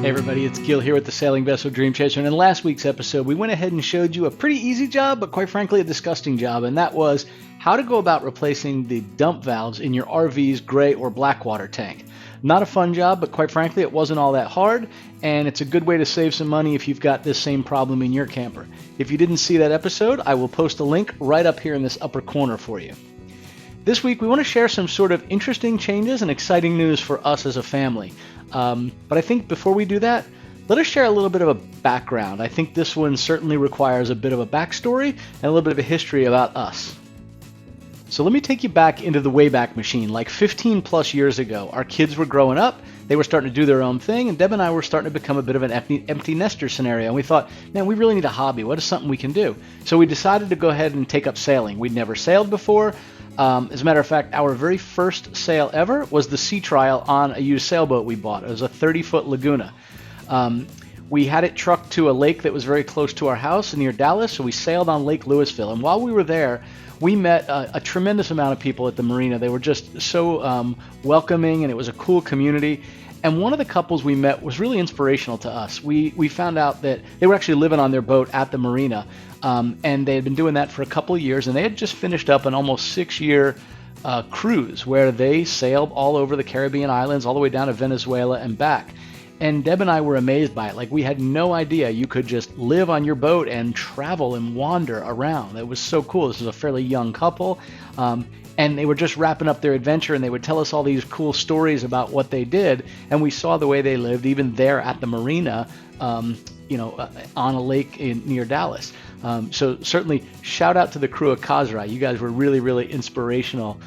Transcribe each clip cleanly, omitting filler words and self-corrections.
Hey everybody, it's Gil here with the Sailing Vessel Dream Chaser, and in last week's episode we went ahead and showed you a pretty easy job, but quite frankly a disgusting job, and that was how to go about replacing the dump valves in your RV's gray or black water tank. Not a fun job, but quite frankly it wasn't all that hard, and it's a good way to save some money if you've got this same problem in your camper. If you didn't see that episode, I will post a link right up here in this upper corner for you. This week we want to share some sort of interesting changes and exciting news for us as a family. But I think before we do that, let us share a little bit of a background. I think this one certainly requires a bit of a backstory and a little bit of a history about us. So let me take you back into the Wayback Machine. Like 15 plus years ago, our kids were growing up, they were starting to do their own thing, and Deb and I were starting to become a bit of an empty nester scenario. And we thought, man, we really need a hobby. What is something we can do? So we decided to go ahead and take up sailing. We'd never sailed before. As a matter of fact, our very first sail ever was the sea trial on a used sailboat we bought. It was a 30-foot Laguna. We had it trucked to a lake that was very close to our house near Dallas, so we sailed on Lake Louisville. And while we were there, we met a tremendous amount of people at the marina. They were just so welcoming, and it was a cool community. And one of the couples we met was really inspirational to us. We found out that they were actually living on their boat at the marina, and they had been doing that for a couple of years, and they had just finished up an almost 6-year cruise where they sailed all over the Caribbean islands, all the way down to Venezuela and back. And Deb and I were amazed by it. Like, we had no idea you could just live on your boat and travel and wander around. It was so cool. This was a fairly young couple. And they were just wrapping up their adventure, and they would tell us all these cool stories about what they did, and we saw the way they lived even there at the marina, on a lake near Dallas. So certainly shout out to the crew of Kazrai. You guys were really, really inspirational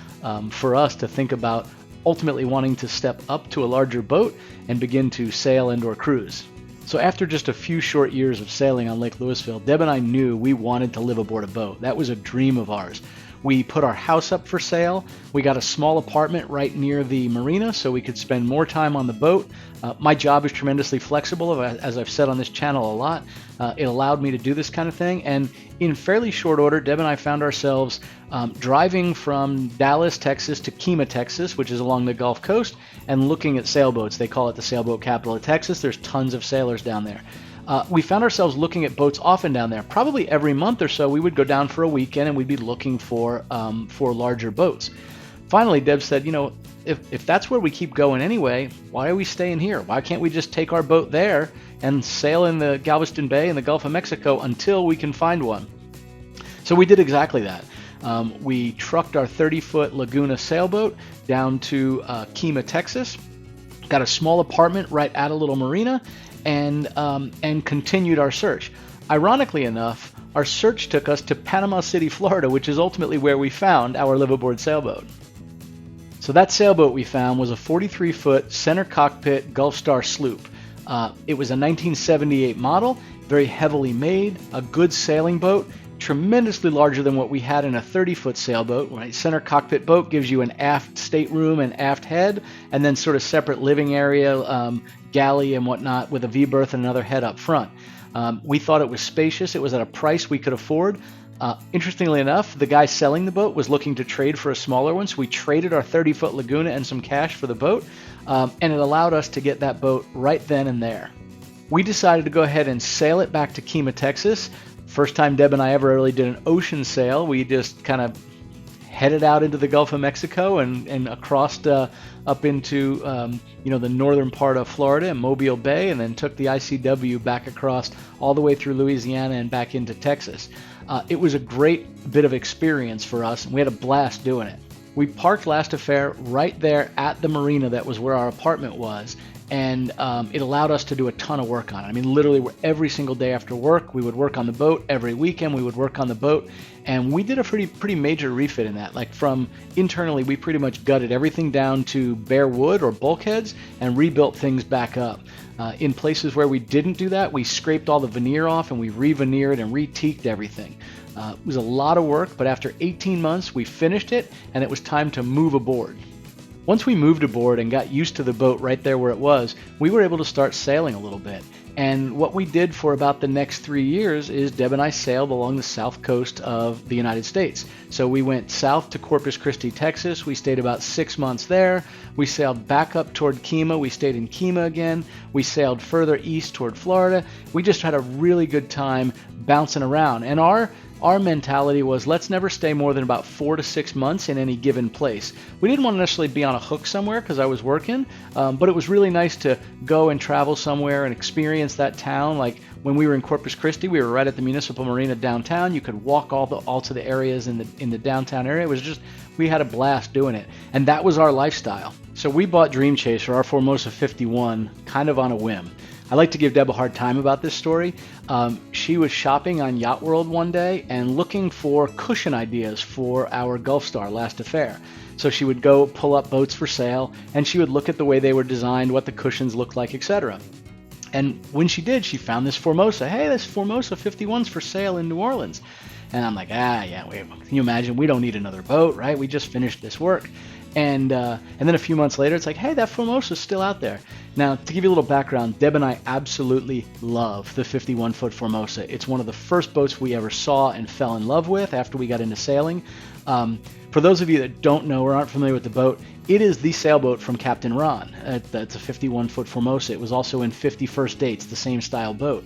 for us to think about ultimately wanting to step up to a larger boat and begin to sail and or cruise. So after just a few short years of sailing on Lake Louisville, Deb and I knew we wanted to live aboard a boat. That was a dream of ours. We put our house up for sale. We got a small apartment right near the marina so we could spend more time on the boat. My job is tremendously flexible, as I've said on this channel a lot. It allowed me to do this kind of thing. And in fairly short order, Deb and I found ourselves driving from Dallas, Texas to Kima, Texas, which is along the Gulf Coast, and looking at sailboats. They call it the sailboat capital of Texas. There's tons of sailors down there. We found ourselves looking at boats often down there. Probably every month or so, we would go down for a weekend and we'd be looking for larger boats. Finally, Deb said, if that's where we keep going anyway, why are we staying here? Why can't we just take our boat there and sail in the Galveston Bay in the Gulf of Mexico until we can find one? So we did exactly that. We trucked our 30-foot Laguna sailboat down to Kima, Texas, got a small apartment right at a little marina, and continued our search. Ironically enough, our search took us to Panama City, Florida, which is ultimately where we found our liveaboard sailboat. So that sailboat we found was a 43-foot center cockpit Gulfstar sloop. It was a 1978 model, very heavily made, a good sailing boat, tremendously larger than what we had in a 30-foot sailboat. Right? Center cockpit boat gives you an aft stateroom and aft head, and then sort of separate living area, galley and whatnot, with a V-berth and another head up front. We thought it was spacious. It was at a price we could afford. Interestingly enough, the guy selling the boat was looking to trade for a smaller one, so we traded our 30-foot Laguna and some cash for the boat, and it allowed us to get that boat right then and there. We decided to go ahead and sail it back to Kima, Texas. First time Deb and I ever really did an ocean sail. We just kind of headed out into the Gulf of Mexico and across up into the northern part of Florida and Mobile Bay, and then took the ICW back across all the way through Louisiana and back into Texas. It was a great bit of experience for us, and we had a blast doing it. We parked last affair right there at the marina that was where our apartment was, and it allowed us to do a ton of work on it. I mean, literally every single day after work, we would work on the boat. Every weekend, we would work on the boat, and we did a pretty major refit in that. Like, from internally, we pretty much gutted everything down to bare wood or bulkheads and rebuilt things back up. In places where we didn't do that, we scraped all the veneer off and we re-veneered and re-teaked everything. It was a lot of work, but after 18 months, we finished it, and it was time to move aboard. Once we moved aboard and got used to the boat right there where it was, we were able to start sailing a little bit. And what we did for about the next 3 years is Deb and I sailed along the south coast of the United States. So we went south to Corpus Christi, Texas. We stayed about 6 months there. We sailed back up toward Kima. We stayed in Kima again. We sailed further east toward Florida. We just had a really good time bouncing around. And our mentality was, let's never stay more than about 4 to 6 months in any given place. We didn't want to necessarily be on a hook somewhere because I was working, but it was really nice to go and travel somewhere and experience that town. Like when we were in Corpus Christi, we were right at the municipal marina downtown. You could walk all to the areas in the downtown area. It was just, we had a blast doing it, and that was our lifestyle. So we bought Dream Chaser, our Formosa 51, kind of on a whim. I like to give Deb a hard time about this story. She was shopping on Yacht World one day and looking for cushion ideas for our Gulfstar last affair. So she would go pull up boats for sale, and she would look at the way they were designed, what the cushions looked like, etc. And when she did, she found this Formosa. Hey, this Formosa 51's for sale in New Orleans. And I'm like, yeah, wait, can you imagine? We don't need another boat, right? We just finished this work. And then a few months later, it's like, hey, that Formosa's still out there. Now, to give you a little background, Deb and I absolutely love the 51-foot Formosa. It's one of the first boats we ever saw and fell in love with after we got into sailing. For those of you that don't know or aren't familiar with the boat, it is the sailboat from Captain Ron. It's a 51-foot Formosa. It was also in 50 First Dates, the same style boat.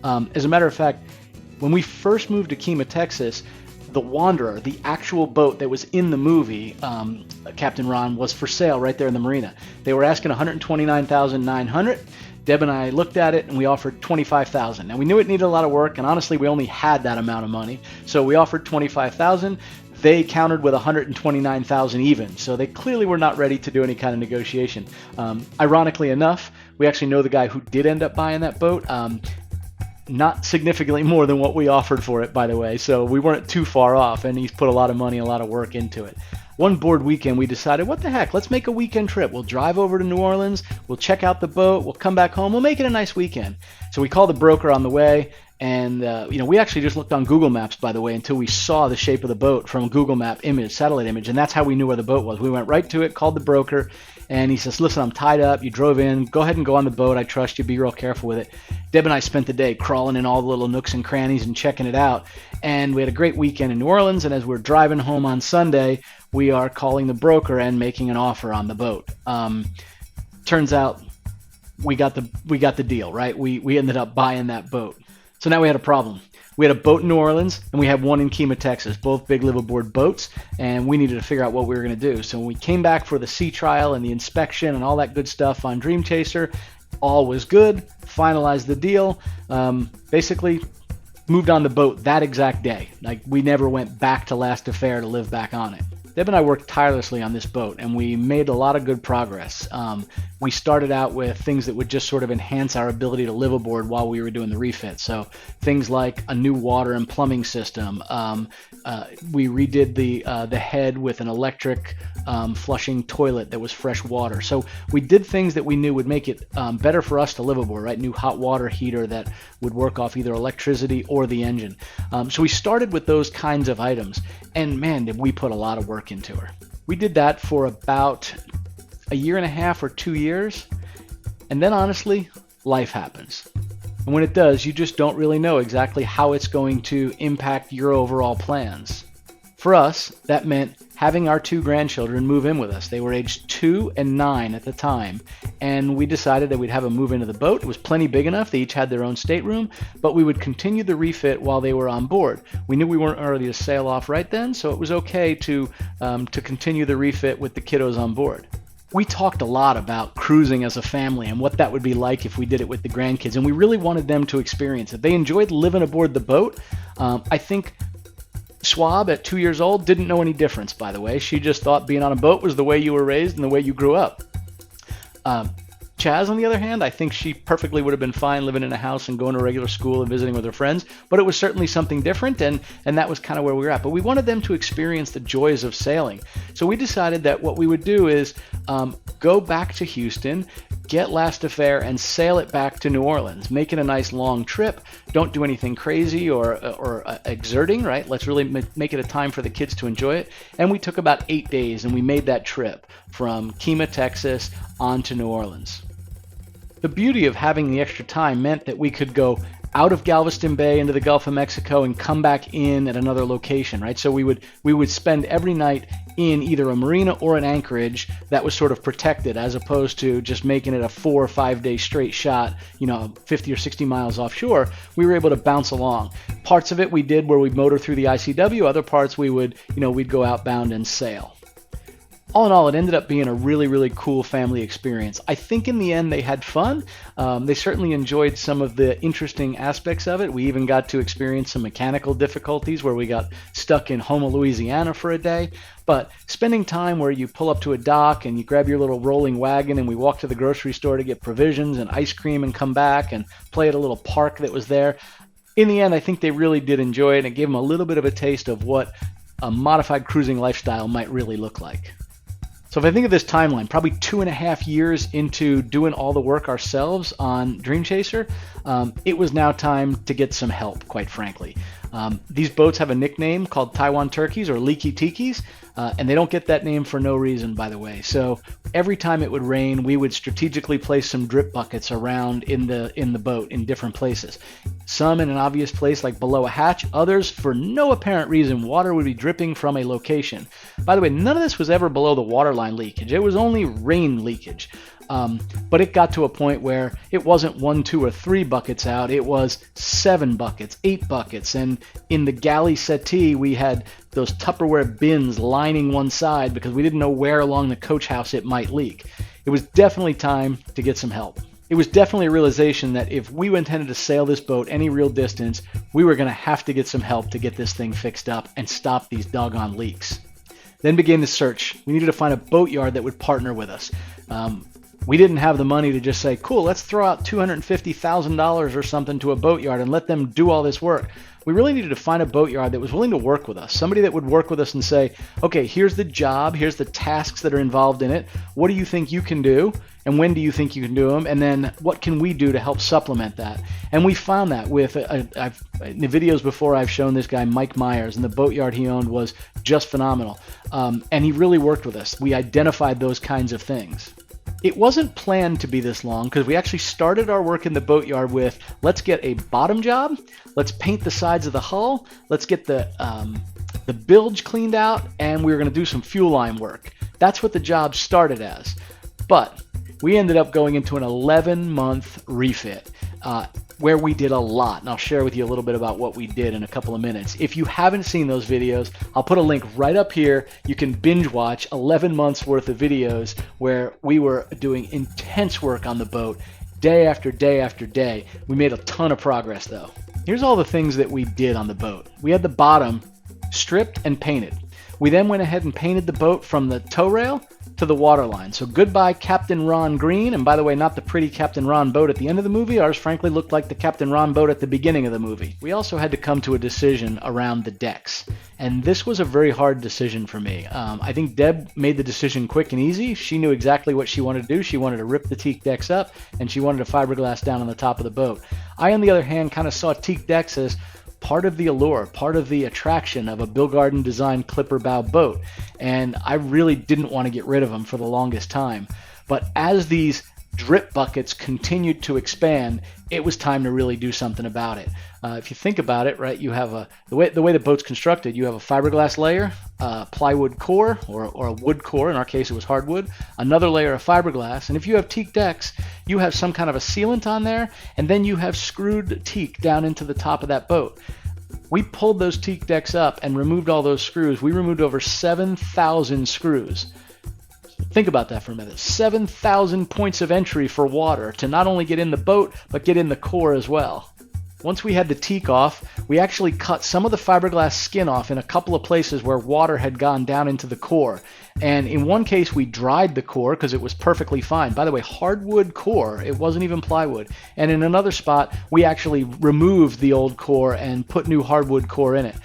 As a matter of fact, when we first moved to Kima, Texas, the Wanderer, the actual boat that was in the movie, Captain Ron, was for sale right there in the marina. They were asking $129,900. Deb and I looked at it and we offered $25,000. Now we knew it needed a lot of work, and honestly, we only had that amount of money, so we offered $25,000. They countered with $129,000 even, so they clearly were not ready to do any kind of negotiation. Ironically enough, we actually know the guy who did end up buying that boat. Not significantly more than what we offered for it, by the way, so we weren't too far off, and he's put a lot of money, a lot of work into it. One board weekend, we decided, what the heck, let's make a weekend trip. We'll drive over to New Orleans, we'll check out the boat, we'll come back home, we'll make it a nice weekend. So we called the broker on the way, and we actually just looked on Google Maps, by the way, until we saw the shape of the boat from a Google Map image, satellite image, and that's how we knew where the boat was. We went right to it, called the broker, and he says, listen, I'm tied up. You drove in. Go ahead and go on the boat. I trust you. Be real careful with it. Deb and I spent the day crawling in all the little nooks and crannies and checking it out. And we had a great weekend in New Orleans. And as we're driving home on Sunday, we are calling the broker and making an offer on the boat. Turns out we got the deal, right? We ended up buying that boat. So now we had a problem. We had a boat in New Orleans, and we had one in Kima, Texas, both big liveaboard boats, and we needed to figure out what we were going to do. So when we came back for the sea trial and the inspection and all that good stuff on Dream Chaser, all was good, finalized the deal, basically moved on the boat that exact day. Like, we never went back to Last Affair to live back on it. Deb and I worked tirelessly on this boat, and we made a lot of good progress. We started out with things that would just sort of enhance our ability to live aboard while we were doing the refit. So things like a new water and plumbing system. We redid the head with an electric flushing toilet that was fresh water. So we did things that we knew would make it better for us to live aboard, right? New hot water heater that would work off either electricity or the engine. So we started with those kinds of items, and man, did we put a lot of work into her. We did that for about a year and a half or 2 years, and then honestly, life happens. And when it does, you just don't really know exactly how it's going to impact your overall plans. For us, that meant having our 2 grandchildren move in with us. They were aged 2 and 9 at the time, and we decided that we'd have them move into the boat. It was plenty big enough. They each had their own stateroom, but we would continue the refit while they were on board. We knew we weren't ready to sail off right then, so it was okay to continue the refit with the kiddos on board. We talked a lot about cruising as a family and what that would be like if we did it with the grandkids, and we really wanted them to experience it. They enjoyed living aboard the boat. I think Schwab, at 2 years old, didn't know any difference, by the way. She just thought being on a boat was the way you were raised and the way you grew up. Chaz, on the other hand, I think she perfectly would have been fine living in a house and going to regular school and visiting with her friends, but it was certainly something different, and that was kind of where we were at. But we wanted them to experience the joys of sailing. So we decided that what we would do is go back to Houston, get Last Affair, and sail it back to New Orleans. Make it a nice long trip. Don't do anything crazy or exerting, right? Let's really make it a time for the kids to enjoy it. And we took about 8 days, and we made that trip from Kima, Texas, on to New Orleans. The beauty of having the extra time meant that we could go out of Galveston Bay into the Gulf of Mexico and come back in at another location, right? So we would spend every night in either a marina or an anchorage that was sort of protected, as opposed to just making it a 4 or 5 day straight shot, 50 or 60 miles offshore. We were able to bounce along. Parts of it we did where we'd motor through the ICW, other parts we'd go outbound and sail. All in all, it ended up being a really, really cool family experience. I think in the end they had fun. They certainly enjoyed some of the interesting aspects of it. We even got to experience some mechanical difficulties where we got stuck in Houma, Louisiana for a day. But spending time where you pull up to a dock and you grab your little rolling wagon and we walk to the grocery store to get provisions and ice cream and come back and play at a little park that was there. In the end, I think they really did enjoy it, and it gave them a little bit of a taste of what a modified cruising lifestyle might really look like. So if I think of this timeline, probably 2.5 years into doing all the work ourselves on Dream Chaser, it was now time to get some help, quite frankly. These boats have a nickname called Taiwan Turkeys or Leaky Tikis, and they don't get that name for no reason, by the way. So every time it would rain, we would strategically place some drip buckets around in the boat in different places. Some in an obvious place like below a hatch, others for no apparent reason. Water would be dripping from a location. By the way, none of this was ever below the waterline leakage. It was only rain leakage. But it got to a point where it wasn't 1, 2, or 3 buckets out. It was 7 buckets, 8 buckets. And in the galley settee, we had those Tupperware bins lining one side because we didn't know where along the coach house it might leak. It was definitely time to get some help. It was definitely a realization that if we intended to sail this boat any real distance, we were going to have to get some help to get this thing fixed up and stop these doggone leaks. Then began the search. We needed to find a boatyard that would partner with us. We didn't have the money to just say, cool, let's throw out $250,000 or something to a boatyard and let them do all this work. We really needed to find a boatyard that was willing to work with us, somebody that would work with us and say, okay, here's the job, here's the tasks that are involved in it. What do you think you can do? And when do you think you can do them? And then what can we do to help supplement that? And we found that with, in the videos before, I've shown this guy, Mike Myers, and the boatyard he owned was just phenomenal. And he really worked with us. We identified those kinds of things. It wasn't planned to be this long because we actually started our work in the boatyard with, let's get a bottom job, let's paint the sides of the hull, let's get the bilge cleaned out, and we were going to do some fuel line work. That's what the job started as. But we ended up going into an 11-month refit where we did a lot, and I'll share with you a little bit about what we did in a couple of minutes. If you haven't seen those videos, I'll put a link right up here. You can binge watch 11 months worth of videos where we were doing intense work on the boat day after day after day. We made a ton of progress though. Here's all the things that we did on the boat. We had the bottom stripped and painted. We then went ahead and painted the boat from the tow rail to the waterline. So goodbye Captain Ron Green, and by the way, not the pretty Captain Ron boat at the end of the movie. Ours frankly looked like the Captain Ron boat at the beginning of the movie. We also had to come to a decision around the decks, and this was a very hard decision for me. I think Deb made the decision quick and easy. She knew exactly what she wanted to do. She wanted to rip the teak decks up, and she wanted a fiberglass down on the top of the boat. I, on the other hand, kind of saw teak decks as part of the allure, part of the attraction of a Bill Garden designed clipper bow boat. And I really didn't want to get rid of them for the longest time. But as these drip buckets continued to expand, it was time to really do something about it. If you think about it, right, you have the way the boat's constructed, you have a fiberglass layer, a plywood core, or a wood core, in our case it was hardwood, another layer of fiberglass, and if you have teak decks, you have some kind of a sealant on there, and then you have screwed teak down into the top of that boat. We pulled those teak decks up and removed all those screws. We removed over 7,000 screws. Think about that for a minute. 7,000 points of entry for water to not only get in the boat, but get in the core as well. Once we had the teak off, we actually cut some of the fiberglass skin off in a couple of places where water had gone down into the core. And in one case, we dried the core because it was perfectly fine. By the way, hardwood core, it wasn't even plywood. And in another spot, we actually removed the old core and put new hardwood core in it.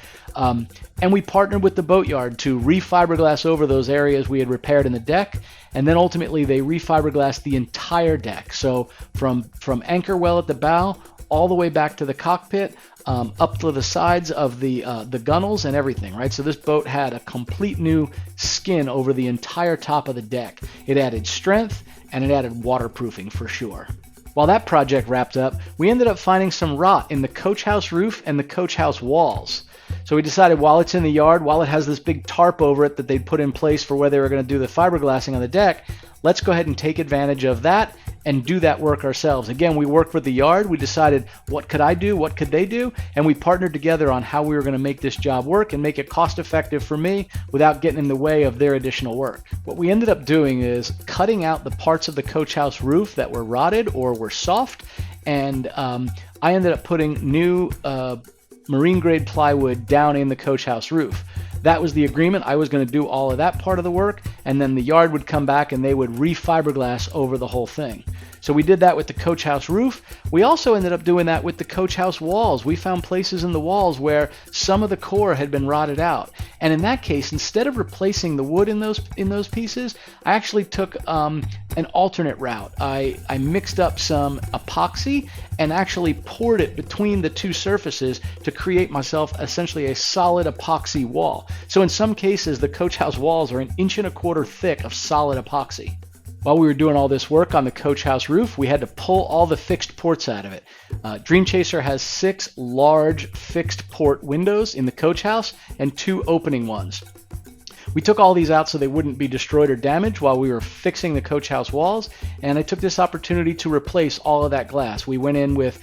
And we partnered with the boatyard to refiberglass over those areas we had repaired in the deck, and then ultimately they refiberglassed the entire deck. So from anchor well at the bow all the way back to the cockpit, up to the sides of the gunnels and everything, right? So this boat had a complete new skin over the entire top of the deck. It added strength and it added waterproofing for sure. While that project wrapped up, we ended up finding some rot in the coach house roof and the coach house walls. So we decided while it's in the yard, while it has this big tarp over it that they'd put in place for where they were going to do the fiberglassing on the deck, let's go ahead and take advantage of that and do that work ourselves. Again, we worked with the yard. We decided what could I do, what could they do, and we partnered together on how we were going to make this job work and make it cost effective for me without getting in the way of their additional work. What we ended up doing is cutting out the parts of the coach house roof that were rotted or were soft, and I ended up putting new marine grade plywood down in the coach house roof. That was the agreement. I was going to do all of that part of the work, and then the yard would come back and they would re-fiberglass over the whole thing. So we did that with the coach house roof. We also ended up doing that with the coach house walls. We found places in the walls where some of the core had been rotted out. And in that case, instead of replacing the wood in those pieces, I actually took an alternate route. I mixed up some epoxy and actually poured it between the two surfaces to create myself essentially a solid epoxy wall. So in some cases, the coach house walls are 1.25 inches thick of solid epoxy. While we were doing all this work on the coach house roof, we had to pull all the fixed ports out of it. Dream Chaser has 6 large fixed port windows in the coach house and 2 opening ones. We took all these out so they wouldn't be destroyed or damaged while we were fixing the coach house walls, and I took this opportunity to replace all of that glass. We went in with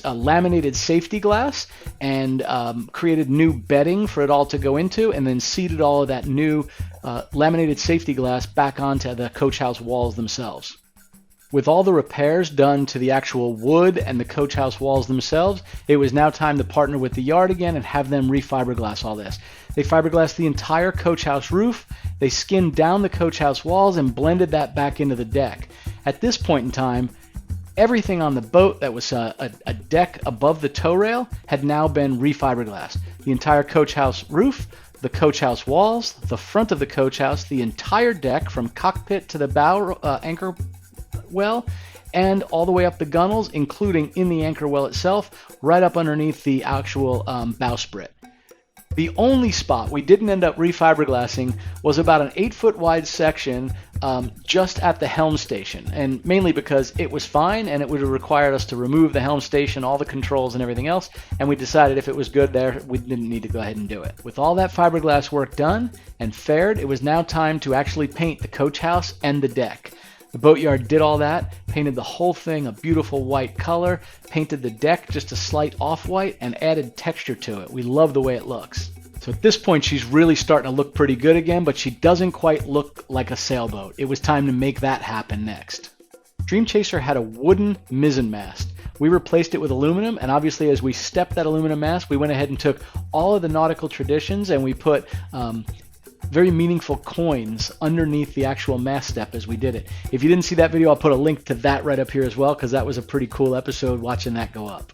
a laminated safety glass and created new bedding for it all to go into, and then seated all of that new laminated safety glass back onto the coach house walls themselves. With all the repairs done to the actual wood and the coach house walls themselves, it was now time to partner with the yard again and have them re-fiberglass all this. They fiberglassed the entire coach house roof, they skinned down the coach house walls and blended that back into the deck. At this point in time, everything on the boat that was a deck above the tow rail had now been re-fiberglassed. The entire coach house roof, the coach house walls, the front of the coach house, the entire deck from cockpit to the bow anchor well, and all the way up the gunnels, including in the anchor well itself, right up underneath the actual bowsprit. The only spot we didn't end up re-fiberglassing was about an 8-foot wide section just at the helm station, and mainly because it was fine and it would have required us to remove the helm station, all the controls and everything else, and we decided if it was good there, we didn't need to go ahead and do it. With all that fiberglass work done and faired, it was now time to actually paint the coach house and the deck. The boatyard did all that, painted the whole thing a beautiful white color, painted the deck just a slight off-white, and added texture to it. We love the way it looks. So at this point, she's really starting to look pretty good again, but she doesn't quite look like a sailboat. It was time to make that happen next. Dream Chaser had a wooden mizzen mast. We replaced it with aluminum, and obviously as we stepped that aluminum mast, we went ahead and took all of the nautical traditions and we put very meaningful coins underneath the actual mast step as we did it. If you didn't see that video, I'll put a link to that right up here as well, because that was a pretty cool episode watching that go up.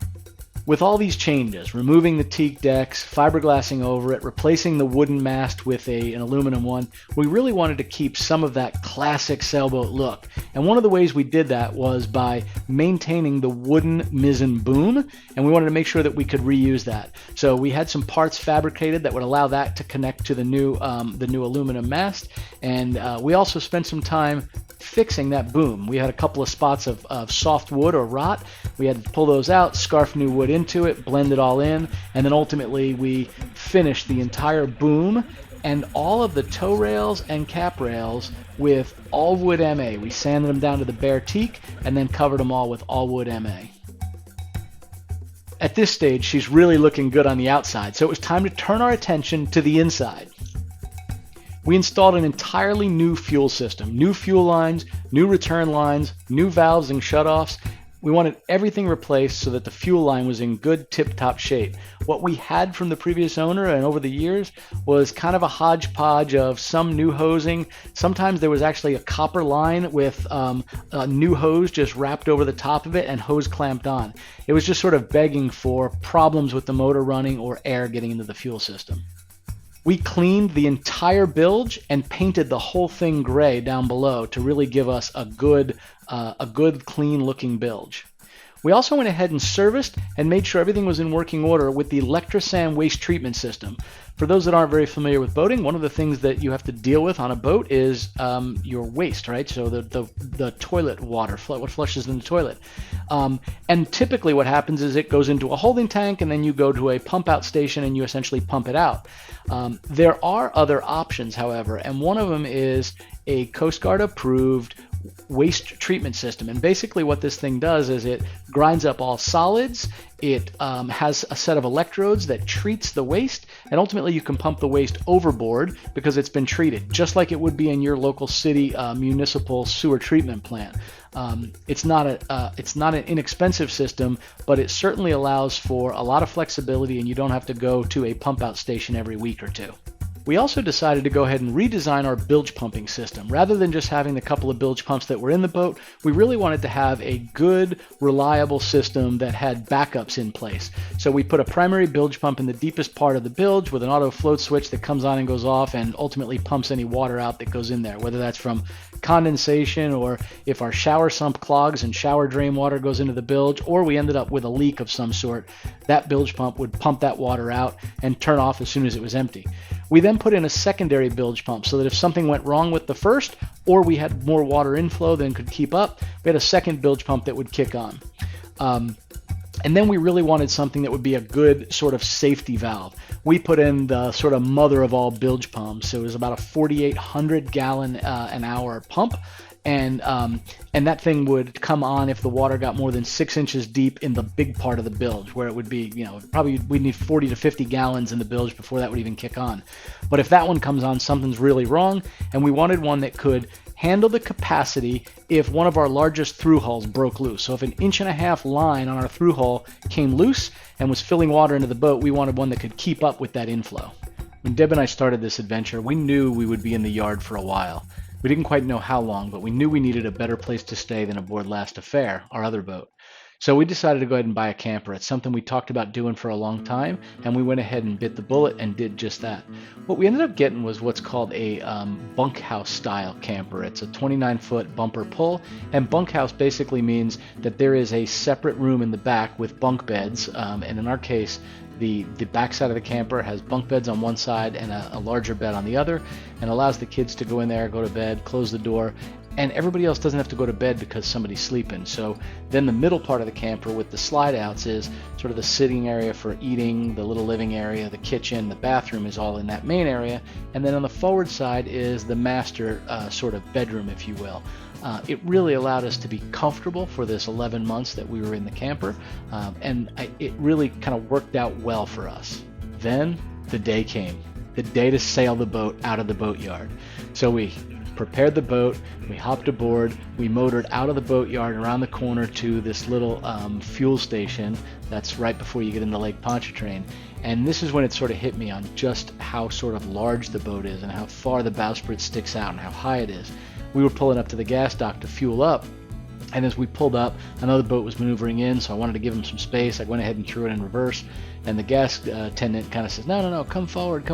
With all these changes, removing the teak decks, fiberglassing over it, replacing the wooden mast with an aluminum one, we really wanted to keep some of that classic sailboat look. And one of the ways we did that was by maintaining the wooden mizzen boom, and we wanted to make sure that we could reuse that. So we had some parts fabricated that would allow that to connect to the new aluminum mast, and we also spent some time fixing that boom. We had a couple of spots of soft wood or rot. We had to pull those out, scarf new wood into it, blend it all in, and then ultimately we finished the entire boom and all of the tow rails and cap rails with all wood MA. We sanded them down to the bare teak and then covered them all with all wood MA. At this stage, she's really looking good on the outside, so it was time to turn our attention to the inside. We installed an entirely new fuel system, new fuel lines, new return lines, new valves and shutoffs. We wanted everything replaced so that the fuel line was in good tip-top shape. What we had from the previous owner and over the years was kind of a hodgepodge of some new hosing. Sometimes there was actually a copper line with a new hose just wrapped over the top of it and hose clamped on. It was just sort of begging for problems with the motor running or air getting into the fuel system. We cleaned the entire bilge and painted the whole thing gray down below to really give us a good clean looking bilge. We also went ahead and serviced and made sure everything was in working order with the Electrosand waste treatment system. For those that aren't very familiar with boating, one of the things that you have to deal with on a boat is your waste, right? So the toilet water, what flushes in the toilet. And typically what happens is it goes into a holding tank, and then you go to a pump out station and you essentially pump it out. There are other options, however, and one of them is a Coast Guard approved waste treatment system. And basically what this thing does is it grinds up all solids. It has a set of electrodes that treats the waste, and ultimately you can pump the waste overboard because it's been treated, just like it would be in your local city municipal sewer treatment plant. It's not an inexpensive system, but it certainly allows for a lot of flexibility, and you don't have to go to a pump out station every week or two. We also decided to go ahead and redesign our bilge pumping system. Rather than just having the couple of bilge pumps that were in the boat, we really wanted to have a good, reliable system that had backups in place. So we put a primary bilge pump in the deepest part of the bilge with an auto float switch that comes on and goes off and ultimately pumps any water out that goes in there, whether that's from condensation or if our shower sump clogs and shower drain water goes into the bilge, or we ended up with a leak of some sort. That bilge pump would pump that water out and turn off as soon as it was empty. We then put in a secondary bilge pump so that if something went wrong with the first, or we had more water inflow than could keep up, we had a second bilge pump that would kick on. And then we really wanted something that would be a good sort of safety valve. We put in the sort of mother of all bilge pumps. So it was about a 4,800 gallon an hour pump. And that thing would come on if the water got more than 6 inches deep in the big part of the bilge, where it would be, probably we'd need 40 to 50 gallons in the bilge before that would even kick on. But if that one comes on, something's really wrong, and we wanted one that could handle the capacity if one of our largest through hulls broke loose. So if an 1.5-inch line on our through hull came loose and was filling water into the boat, we wanted one that could keep up with that inflow. When Deb and I started this adventure, we knew we would be in the yard for a while. We didn't quite know how long, but we knew we needed a better place to stay than aboard Last Affair, our other boat. So we decided to go ahead and buy a camper. It's something we talked about doing for a long time, and we went ahead and bit the bullet and did just that. What we ended up getting was what's called a bunkhouse style camper. It's a 29-foot bumper pull, and bunkhouse basically means that there is a separate room in the back with bunk beds, and in our case, the back side of the camper has bunk beds on one side and a larger bed on the other, and allows the kids to go in there, go to bed, close the door, and everybody else doesn't have to go to bed because somebody's sleeping. So then the middle part of the camper with the slide outs is sort of the sitting area for eating, the little living area, the kitchen, the bathroom is all in that main area, and then on the forward side is the master sort of bedroom, if you will. It really allowed us to be comfortable for this 11 months that we were in the camper, and it really kind of worked out well for us. Then the day came, the day to sail the boat out of the boatyard. So we prepared the boat, we hopped aboard, we motored out of the boatyard around the corner to this little fuel station that's right before you get into Lake Pontchartrain. And this is when it sort of hit me on just how sort of large the boat is and how far the bowsprit sticks out and how high it is. We were pulling up to the gas dock to fuel up, and as we pulled up, another boat was maneuvering in, so I wanted to give him some space. I went ahead and threw it in reverse, and the gas attendant kind of says, no, come forward.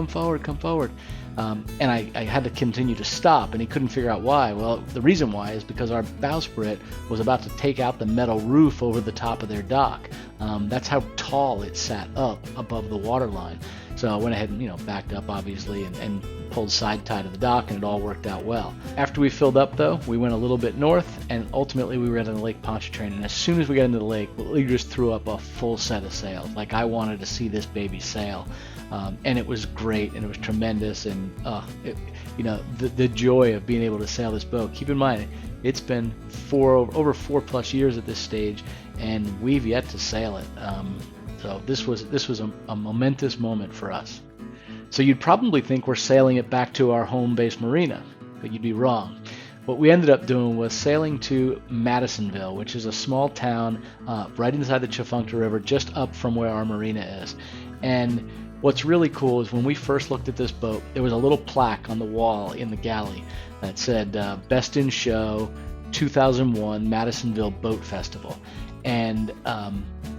And I had to continue to stop, and he couldn't figure out why. Well, the reason why is because our bowsprit was about to take out the metal roof over the top of their dock. That's how tall it sat up above the water line. So I went ahead and backed up, obviously, and pulled side tie to the dock, and it all worked out well. After we filled up, though, we went a little bit north, and ultimately we were at the Lake Pontchartrain. And as soon as we got into the lake, we just threw up a full set of sails. Like, I wanted to see this baby sail. And it was great, and it was tremendous, and the joy of being able to sail this boat. Keep in mind, it's been over 4+ years at this stage, and we've yet to sail it. So this was a momentous moment for us. So you'd probably think we're sailing it back to our home base marina, but you'd be wrong. What we ended up doing was sailing to Madisonville, which is a small town right inside the Tchefuncte River, just up from where our marina is. And what's really cool is when we first looked at this boat, there was a little plaque on the wall in the galley that said, Best in Show, 2001 Madisonville Boat Festival. And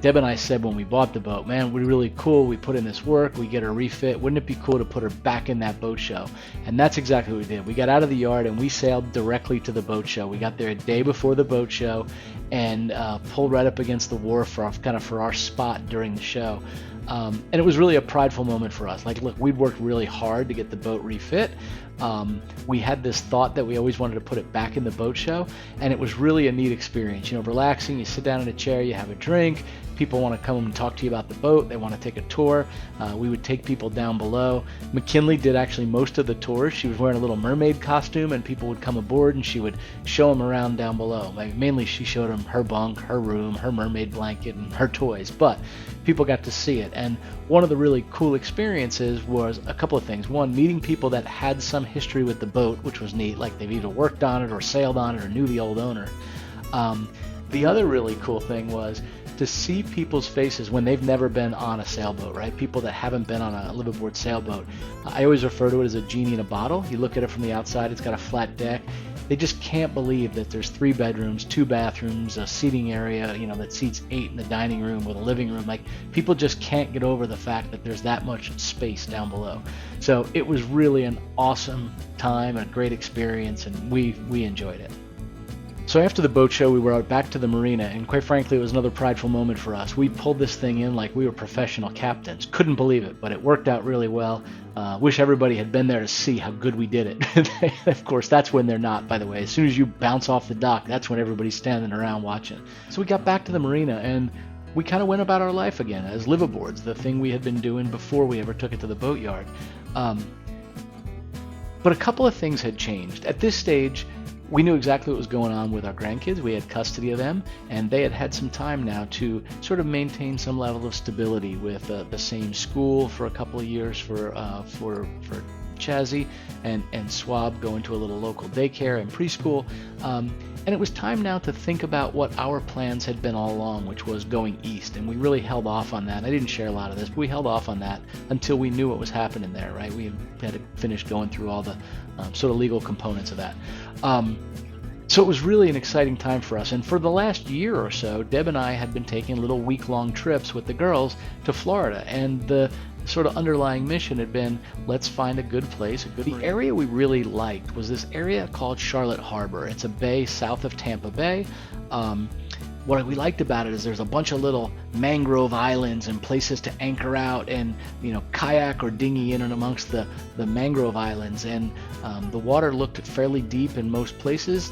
Deb and I said when we bought the boat, man, we're really cool. We put in this work. We get her refit. Wouldn't it be cool to put her back in that boat show? And that's exactly what we did. We got out of the yard and we sailed directly to the boat show. We got there a day before the boat show and pulled right up against the wharf for our spot during the show. And it was really a prideful moment for us. Like, look, we'd worked really hard to get the boat refit. We had this thought that we always wanted to put it back in the boat show, and it was really a neat experience. You know, relaxing, you sit down in a chair, you have a drink, people want to come and talk to you about the boat, they want to take a tour. We would take people down below. McKinley did actually most of the tours. She was wearing a little mermaid costume, and people would come aboard and she would show them around down below. Like, mainly she showed them her bunk, her room, her mermaid blanket, and her toys, but people got to see it. And one of the really cool experiences was a couple of things. One, meeting people that had some history with the boat, which was neat, like they've either worked on it or sailed on it or knew the old owner. The other really cool thing was to see people's faces when they've never been on a sailboat, right? People that haven't been on a liveaboard sailboat. I always refer to it as a genie in a bottle. You look at it from the outside, it's got a flat deck. They just can't believe that there's 3 bedrooms, 2 bathrooms, a seating area, you know, that seats 8 in the dining room with a living room. Like, people just can't get over the fact that there's that much space down below. So it was really an awesome time, a great experience, and we enjoyed it. So after the boat show, we were out back to the marina, and quite frankly, it was another prideful moment for us. We pulled this thing in like we were professional captains. Couldn't believe it, but it worked out really well. Wish everybody had been there to see how good we did it. Of course, that's when they're not, by the way. As soon as you bounce off the dock, that's when everybody's standing around watching. So we got back to the marina, and we kind of went about our life again as liveaboards, the thing we had been doing before we ever took it to the boatyard. But a couple of things had changed. At this stage, we knew exactly what was going on with our grandkids. We had custody of them, and they had some time now to sort of maintain some level of stability with the same school for a couple of years for Chazzy and Swab going to a little local daycare and preschool. And it was time now to think about what our plans had been all along, which was going east. And we really held off on that. I didn't share a lot of this, but we held off on that until we knew what was happening there, right? We had to finish going through all the sort of legal components of that. So it was really an exciting time for us. And for the last year or so, Deb and I had been taking little week-long trips with the girls to Florida. And the sort of underlying mission had been, let's find a good place. The area we really liked was this area called Charlotte Harbor. It's a bay south of Tampa Bay. What we liked about it is there's a bunch of little mangrove islands and places to anchor out and, you know, kayak or dinghy in and amongst the mangrove islands. And the water looked fairly deep in most places.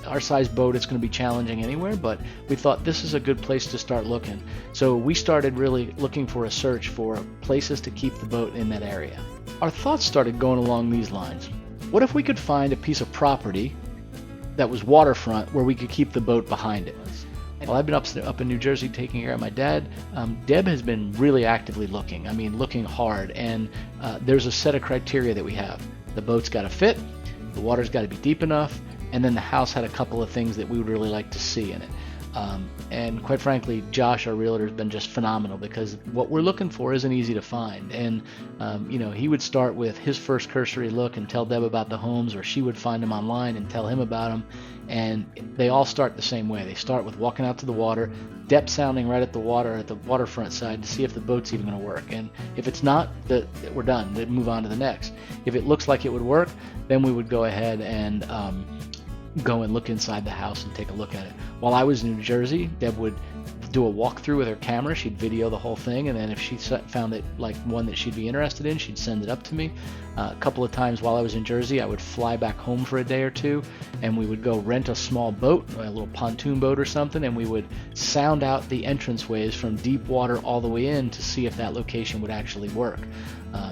Our size boat, it's going to be challenging anywhere, but we thought this is a good place to start looking. So we started really looking for a search for places to keep the boat in that area. Our thoughts started going along these lines. What if we could find a piece of property that was waterfront where we could keep the boat behind it? Well, I've been up in New Jersey taking care of my dad. Deb has been really actively looking. I mean, looking hard. And there's a set of criteria that we have. The boat's got to fit, the water's got to be deep enough, and then the house had a couple of things that we would really like to see in it. And quite frankly, Josh, our realtor, has been just phenomenal because what we're looking for isn't easy to find. And, you know, he would start with his first cursory look and tell Deb about the homes, or she would find them online and tell him about them. And they all start the same way. They start with walking out to the water, depth sounding right at the waterfront side to see if the boat's even going to work. And if it's not, we're done. We'd move on to the next. If it looks like it would work, then we would go ahead and go and look inside the house and take a look at it. While I was in New Jersey, Deb would do a walkthrough with her camera. She'd video the whole thing, and then if she found it like one that she'd be interested in, she'd send it up to me. A couple of times while I was in Jersey, I would fly back home for a day or two, and we would go rent a small boat, a little pontoon boat or something, and we would sound out the entranceways from deep water all the way in to see if that location would actually work.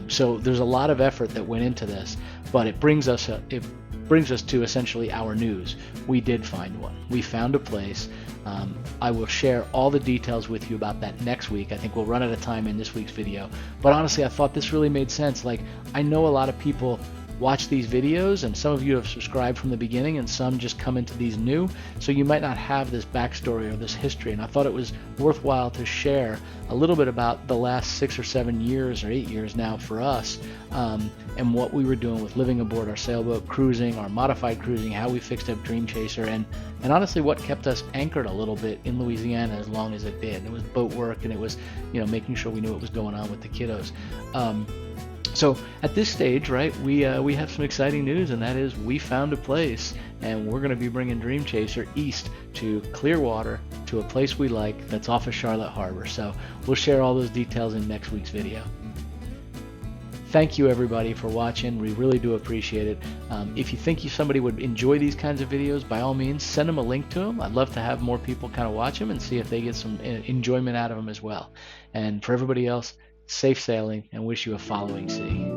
So there's a lot of effort that went into this, but it brings us to essentially our news. We did find one. We found a place. I will share all the details with you about that next week. I think we'll run out of time in this week's video. But honestly, I thought this really made sense. Like, I know a lot of people watch these videos, and some of you have subscribed from the beginning, and some just come into these new, so you might not have this backstory or this history. And I thought it was worthwhile to share a little bit about the last 6 or 7 years or 8 years now for us, and what we were doing with living aboard our sailboat, cruising, our modified cruising, how we fixed up Dream Chaser, and and honestly what kept us anchored a little bit in Louisiana as long as it did. It was boat work, and it was, making sure we knew what was going on with the kiddos. So at this stage, right, we have some exciting news, and that is we found a place, and we're going to be bringing Dream Chaser east to Clearwater, to a place we like that's off of Charlotte Harbor. So we'll share all those details in next week's video. Thank you everybody for watching. We really do appreciate it. If you think somebody would enjoy these kinds of videos, by all means send them a link to them. I'd love to have more people kind of watch them and see if they get some enjoyment out of them as well. And for everybody else, safe sailing, and wish you a following sea.